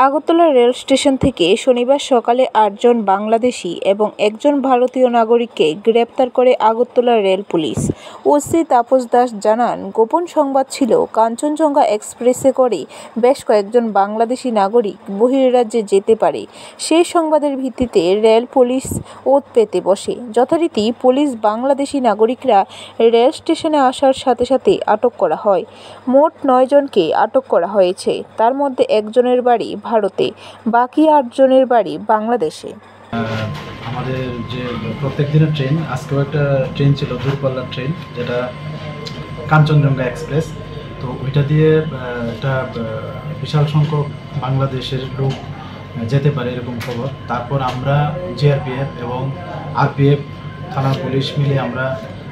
Agartala rail station থেকে শনিবার সকালে ৮ জন বাংলাদেশি এবং একজন ভারতীয় নাগরিককে গ্রেপ্তার করে Agartala rail police. OC Tapas Das জানান, গোপন সংবাদ ছিল কাঞ্চনজঙ্ঘা এক্সপ্রেসে করে বেশ কয়েকজন বাংলাদেশি নাগরিক বহির্রাজ্যে যেতে পারে। সেই সংবাদের ভিত্তিতে রেল পুলিশ ওঁত পেতে বসে। যথারীতি পুলিশ বাংলাদেশি নাগরিকরা রেল স্টেশনে আসার সাথে সাথে আটক করা হয়। মোট ৯ জনকে আটক করা হয়েছে। তার মধ্যে একজনের বাড়ি ভারতে, বাকি ৮ জনের বাড়ি বাংলাদেশে। আমাদের যে প্রত্যেক দিনের ট্রেন, আজকেও একটা ট্রেন ছিল দূরপাল্লার ট্রেন, যেটা কাঞ্চনজঙ্ঘা এক্সপ্রেস। তো ওইটা দিয়ে একটা বিশাল সংখ্যক বাংলাদেশের লোক যেতে পারে এরকম খবর। তারপর আমরা জিআরপিএফ এবং আরপিএফ থানার পুলিশ মিলে আমরা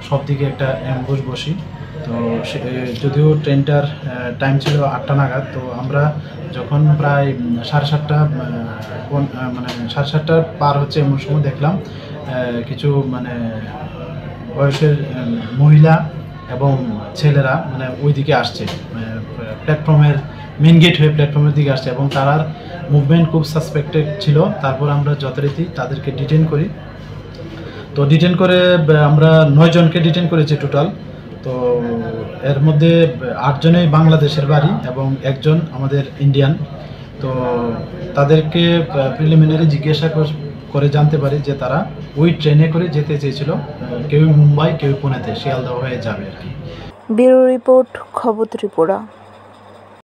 সব দিকে একটা অ্যাম্বুশ বসি। তো যদিও ট্রেনটার টাইম ছিল ৮টা নাগাদ, তো আমরা যখন প্রায় 7:30 7:30 পার হচ্ছে এমন সময় দেখলাম কিছু বয়সের মহিলা এবং ছেলেরা ওই দিকে আসছে, প্ল্যাটফর্মের মেন গেট হয়ে প্ল্যাটফর্মের দিকে আসছে, এবং তার মুভমেন্ট খুব সাসপেক্টেড ছিল। তারপর আমরা যথারীতি তাদেরকে ডিটেন করি। তো ডিটেন করে আমরা ৯ জনকে ডিটেন করেছি টোটাল। তো এর মধ্যে ৮ জনেই বাংলাদেশের বাড়ি এবং একজন আমাদের ইন্ডিয়ান। তো তাদেরকে প্রিলিমিনারি জিজ্ঞাসা করে জানতে পারি যে তারা ওই ট্রেনে করে যেতে চেয়েছিল, কেউ মুম্বাই, কেউ পুনেতে, শিয়ালদহ হয়ে যাবে আর কি। ব্যুরো রিপোর্ট, খবর ত্রিপুরা।